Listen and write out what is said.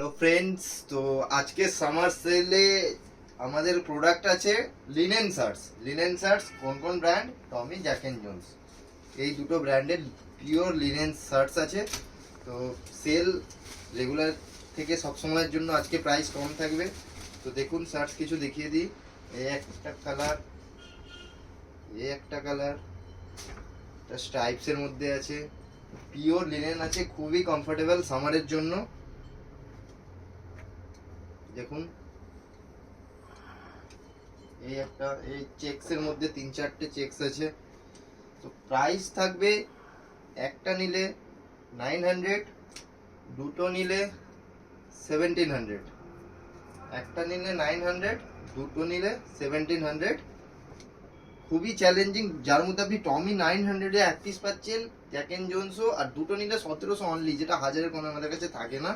Hello friends, তো আজকে summer সেলে আমাদের প্রোডাক্ট আছে লিনেন শার্টস। কোন কোন brand? Tommy, Jack and Jones, এই দুটো ব্র্যান্ডের পিওর লিনেন শার্টস আছে। তো সেল রেগুলার থেকে সবসময়ের জন্য আজকে প্রাইস কম থাকবে। তো দেখুন শার্টস কিছু দেখিয়ে দিই। এই একটা কালার, এটা স্ট্রাইপসের মধ্যে আছে, পিওর লিনেন আছে, খুবই কমফোর্টেবল সামারের জন্য। দেখুন এই চেকসের মধ্যে 3-4টে চেকস আছে। তো প্রাইস থাকবে একটা নিলে 900, দুটো নিলে 1700। একটা নিলে 900, দুটো নিলে 1700। খুবই চ্যালেঞ্জিং, যার মধ্যে আপনি টমি 900 এক পিস পাচ্ছেন, জ্যাক এন্ড জোন্সও, আর দুটো নিলে 1700 অনলি, যেটা হাজারের কোনো আমাদের কাছে থাকে না।